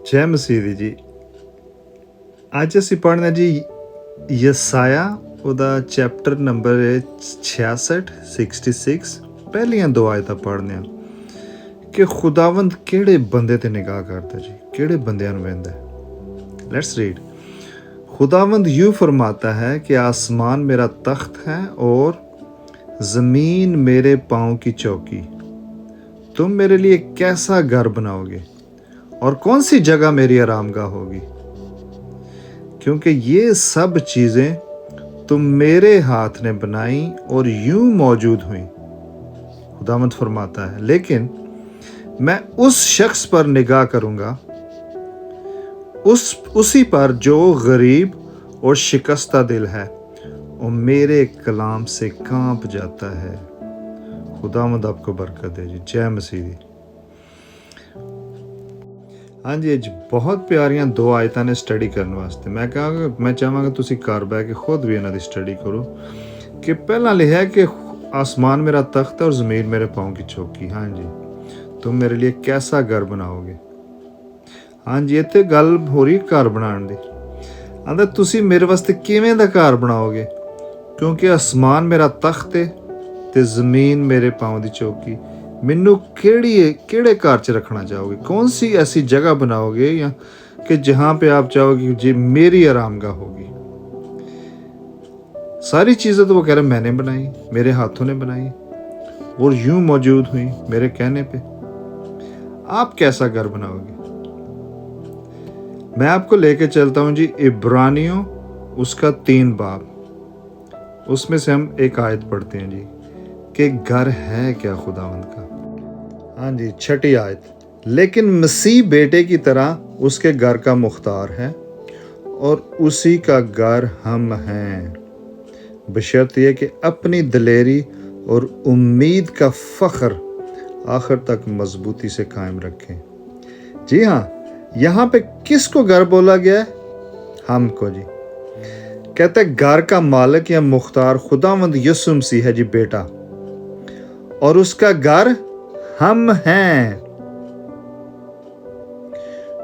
ਜੈ ਮਸੀਹ ਦੀ ਜੀ। ਅੱਜ ਅਸੀਂ ਪੜ੍ਹਨਾ ਜੀ ਯਸਾਇਆ, ਉਹਦਾ ਚੈਪਟਰ ਨੰਬਰ 66 ਪਹਿਲੀਆਂ ਦੋ ਆਇਤਾਂ ਪੜ੍ਹਨੇ ਆ ਕਿ ਖੁਦਾਵੰਦ ਕਿਹੜੇ ਬੰਦੇ ਤੇ ਨਿਗਾਹ ਕਰਦਾ ਜੀ, ਕਿਹੜੇ ਬੰਦਿਆਂ ਨੂੰ ਵੇਂਦਾ। Let's read. खुदावंद यूँ फरमाता है कि आसमान मेरा तख्त है और ज़मीन मेरे पाँव की चौकी। तुम मेरे लिए कैसा घर बनाओगे और कौन सी जगह मेरी आरामगाह होगी, क्योंकि ये सब चीज़ें तुम मेरे हाथ ने बनाई और यूँ मौजूद हुई। खुदावंद फरमाता है, लेकिन मैं उस शख्स पर निगाह करूँगा, उसी पर जो गरीब और शिकस्ता दिल है और मेरे कलाम से कांप जाता है। खुदावंद आपको बरकत दे जी। जय मसीह दी। हाँ जी, अज बहुत प्यारियां दो आयतां ने स्टडी करने वास्ते मैं चाहांगा तुसी घर बह के खुद भी इन्हां दी स्टडी करो। कि पहला लिखा है कि आसमान मेरा तख्त है और ज़मीन मेरे पाँव की चौकी। हाँ जी, तुम मेरे लिए कैसा घर बनाओगे। हाँ जी, इत्थे गल हो रही घर बनाने दी। आंदा तुसी मेरे वास्ते किवें दा घर बनाओगे, क्योंकि आसमान मेरा तख्त है ते ज़मीन मेरे पाँव दी चौकी। मैनू केड़े घर च रखना चाहोगे, कौन सी ऐसी जगह बनाओगे या कि जहाँ पे आप चाहोगे जी मेरी आरामगाह होगी। सारी चीज़ें तो वो कह रहे मैंने बनाई, मेरे हाथों ने बनाई और यूं मौजूद हुई मेरे कहने पे। आप कैसा घर बनाओगे। मैं आपको लेके चलता हूँ जी इब्रानियों उसका 3 बाब, उसमें से हम एक आयत पढ़ते हैं जी कि घर है क्या खुदावंद का। हाँ जी, 6 आयत। लेकिन मसीह बेटे की तरह उसके घर का मुख्तार है और उसी का घर हम हैं, बशर्त ये कि अपनी दिलेरी और उम्मीद का फ़ख्र आखिर तक मजबूती से कायम रखें। जी हाँ, यहाँ पे किसको घर बोला गया है, हमको जी। कहते हैं घर का मालिक या मुख्तार खुदावंद यीशु मसीह है जी बेटा, और उसका घर हम हैं।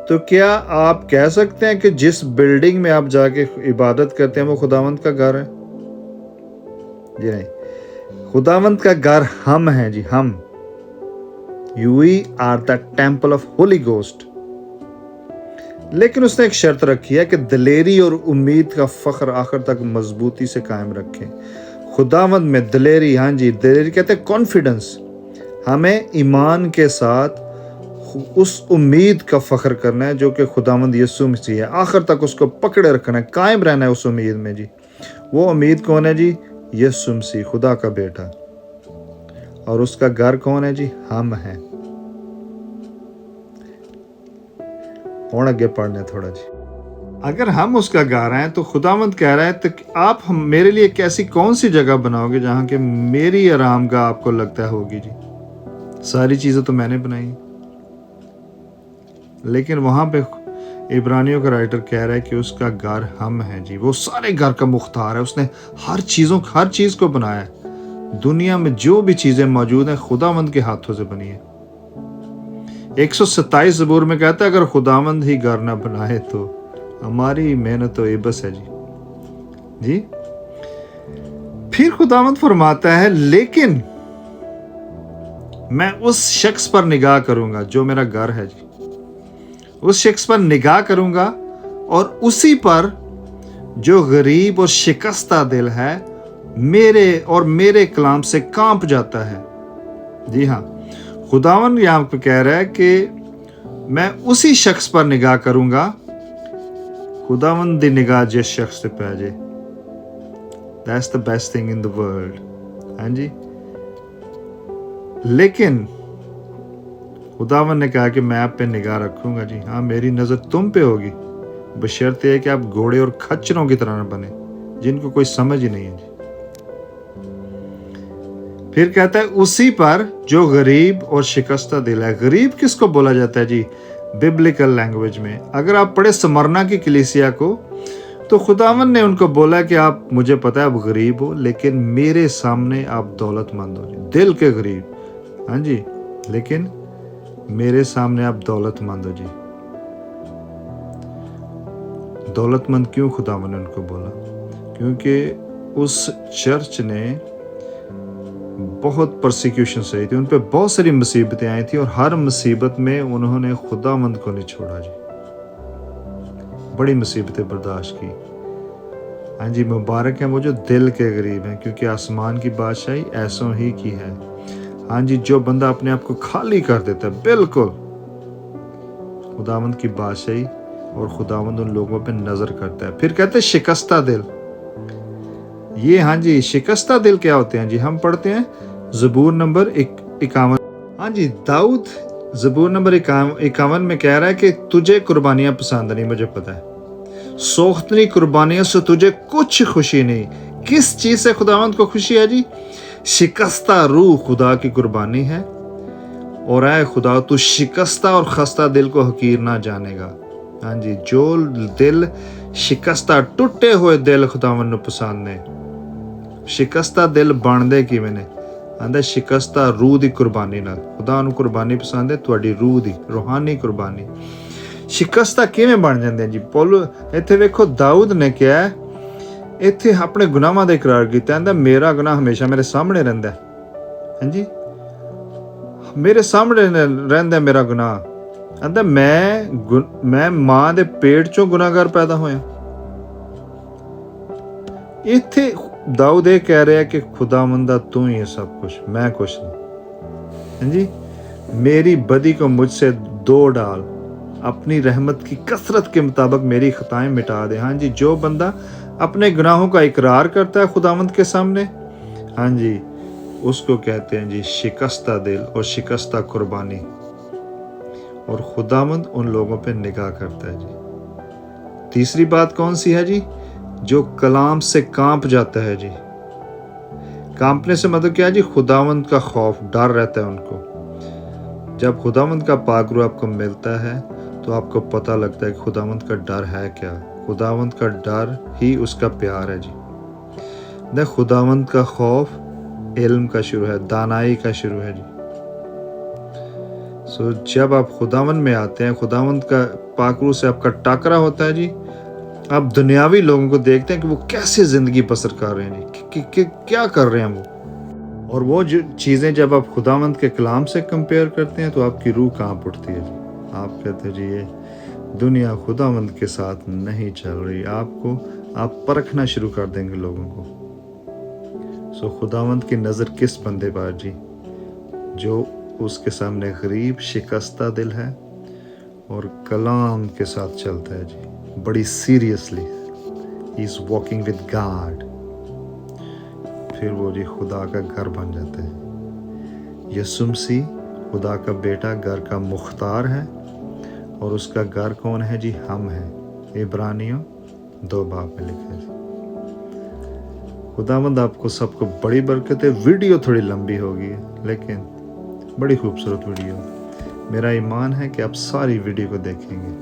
तो क्या आप कह सकते हैं कि जिस बिल्डिंग में आप जाके इबादत करते हैं वो खुदावंद का घर है। जी नहीं, खुदावंद का घर हम हैं जी, हम। We are the temple of holy ghost. लेकिन उसने एक शर्त रखी है कि दिलेरी और उम्मीद का फ़ख्र आखिर तक मजबूती से कायम रखें। खुदावंद में दिलेरी, हाँ जी, दिलेरी कहते हैं कॉन्फिडेंस। हमें ईमान के साथ उस उम्मीद का फ़ख्र करना है जो कि खुदावंद यीशु मसीह है। आखिर तक उसको पकड़े रखना है, कायम रहना है उस उम्मीद में जी। वो उम्मीद कौन है जी, यीशु मसीह खुदा का बेटा। और उसका घर कौन है जी, हम हैं। और आगे पढ़ने थोड़ा जी। अगर हम उसका गा रहे हैं तो खुदावंद कह रहा है तो आप मेरे लिए कैसी कौन सी जगह बनाओगे जहाँ के मेरी आरामगाह आपको लगता है होगी जी। सारी चीज़ें तो मैंने बनाई, लेकिन वहाँ पे इब्रानियों का राइटर कह रहा है कि उसका घर हम हैं जी। वो सारे घर का मुख्तार है, उसने हर चीज़ को बनाया है। दुनिया में जो भी चीज़ें मौजूद हैं खुदावंद के हाथों से बनी है। 127 ज़बूर में कहता है अगर खुदावंद ही घर ना बनाए तो हमारी मेहनत तो एबस है जी। फिर खुदावंद फरमाता है, लेकिन मैं उस शख्स पर निगाह करूंगा जो मेरा घर है जी। उस शख्स पर निगाह करूंगा और उसी पर जो गरीब और शिकस्ता दिल है मेरे कलाम से कांप जाता है। जी हाँ, खुदावन यहाँ पे कह रहा है कि मैं उसी शख्स पर निगाह करूंगा। खुदावन दी निगाह जिस शख्स से पै जाए, that's the best thing in the world. हाँ जी, लेकिन खुदावन ने कहा कि मैं आप पे निगाह रखूंगा जी। हाँ, मेरी नज़र तुम पे होगी, बशर्ते है कि आप घोड़े और खच्चरों की तरह न बने जिनको कोई समझ ही नहीं है जी। फिर कहता है उसी पर जो गरीब और शिकस्ता दिल है। गरीब किसको बोला जाता है जी बिब्लिकल लैंग्वेज में। अगर आप पढ़े स्मरना की कलीसिया को तो खुदावन ने उनको बोला कि आप, मुझे पता है आप गरीब हो, लेकिन मेरे सामने आप दौलतमंद हो जी, दिल के गरीब। हाँ जी, लेकिन मेरे सामने आप दौलतमंद हो जी। दौलत मंद क्यों खुदावन ने उनको बोला? क्योंकि उस चर्च ने बहुत परसिक्यूशन सही थी, उन पे बहुत सारी मुसीबतें आई थी और हर मुसीबत में उन्होंने खुदावंद को नहीं छोड़ा जी, बड़ी मुसीबतें बर्दाश्त की। हाँ जी, मुबारक है वो जो दिल के करीब हैं, क्योंकि आसमान की बादशाही ऐसों ही की है। हाँ जी, जो बंदा अपने आप को खाली कर देता है, बिल्कुल खुदावंद की बादशाही और खुदावंद उन लोगों पे नजर करता है। फिर कहते हैं शिकस्ता दिल। ये हाँ जी, शिकस्ता दिल क्या होते हैं जी? हम पढ़ते हैं ज़बूर नंबर 51। हाँ जी, दाऊद ज़बूर नंबर 51 में कह रहा है कि तुझे कुर्बानियां पसंद नहीं, मुझे पता है, सोख्तनी कुर्बानियों से तुझे कुछ खुशी नहीं। किस चीज से खुदावंद को खुशी है जी? शिकस्ता रूह खुदा की कुर्बानी है। और ऐ खुदा, तू शिकस्ता और खस्ता दिल को हकीर ना जानेगा। हाँ जी, जो दिल शिकस्ता, टुटे हुए दिल खुदावंद ਨੂੰ ਪਸੰਦ ਨੇ। शिकस्ता दिल ਬਣਦੇ ਕਿਵੇਂ ਨੇ? ਆਂਦਾ शिकस्ता रूह ਦੀ ਕੁਰਬਾਨੀ ਨਾਲ। ਖੁਦਾ ਨੂੰ ਕੁਰਬਾਨੀ ਪਸੰਦ ਹੈ, ਤੁਹਾਡੀ ਰੂਹ ਦੀ ਰੂਹਾਨੀ ਕੁਰਬਾਨੀ। शिकस्ता ਕਿਵੇਂ ਬਣ ਜਾਂਦੇ ਜੀ? ਪੌਲ ਇੱਥੇ ਵੇਖੋ, ਦਾਊਦ ਨੇ ਕਿਹਾ, ਇੱਥੇ ਆਪਣੇ ਗੁਨਾਹਾਂ ਦਾ ਇਕਰਾਰ ਕੀਤਾ। ਕਹਿੰਦਾ ਮੇਰਾ ਗੁਨਾਹ ਹਮੇਸ਼ਾ ਮੇਰੇ ਸਾਹਮਣੇ ਰਹਿੰਦਾ ਹੈ। ਹਾਂਜੀ, ਮੇਰੇ ਸਾਹਮਣੇ ਰਹਿੰਦਾ ਮੇਰਾ ਗੁਨਾਹ। ਕਹਿੰਦਾ ਮੈਂ ਮਾਂ ਦੇ ਪੇਟ ਚੋਂ ਗੁਨਾਹਗਾਰ ਪੈਦਾ ਹੋਇਆ। ਇੱਥੇ दाऊद ये कह रहा है कि खुदावंदा तू ही है सब कुछ, मैं कुछ नहीं। हाँ जी, मेरी बदी को मुझसे दो डाल, अपनी रहमत की कसरत के मुताबिक मेरी खताएं मिटा दे। हाँ जी, जो बंदा अपने गुनाहों का इकरार करता है खुदावंद के सामने, हाँ जी, उसको कहते हैं जी शिकस्ता दिल और शिकस्ता कुर्बानी। और खुदावंद उन लोगों पे निगाह करता है जी। तीसरी बात कौन सी है जी? जो कलाम से कांप जाता है जी। कांपने से मतलब क्या है जी? खुदावंद का खौफ, डर रहता है उनको। जब खुदावंद का पाक रूह आपको मिलता है तो आपको पता लगता है कि खुदावंद का डर है क्या। खुदावंद का डर ही उसका प्यार है जी। न खुदावंद का खौफ इल्म का शुरू है, दानाई का शुरू है जी। सो जब आप खुदावंद में आते हैं, खुदावंद का पाक रूह से आपका टाकरा होता है जी, आप दुनियावी लोगों को देखते हैं कि वो कैसे ज़िंदगी बसर कर रहे हैं जी, कि क्या कर रहे हैं वो। और वो जो चीज़ें जब आप खुदावंद के कलाम से कंपेयर करते हैं तो आपकी रूह कांप उठती है जी। आप कहते हैं जी ये दुनिया खुदावंद के साथ नहीं चल रही। आप परखना शुरू कर देंगे लोगों को। सो खुदावंद की नज़र किस बंदे पर जी? जो उसके सामने गरीब, शिकस्ता दिल है और कलाम के साथ चलता है जी, बड़ी seriously, he is walking with God. फिर वो जी खुदा का घर बन जाता है। यीशु मसीह खुदा का बेटा, घर का मुख्तार है, और उसका घर कौन है जी? हम हैं। इब्रानियों 2 में लिखा है। खुदावंद आपको सबको बड़ी बरकत है। वीडियो थोड़ी लंबी होगी लेकिन बड़ी खूबसूरत वीडियो। मेरा ईमान है कि आप सारी वीडियो को देखेंगे।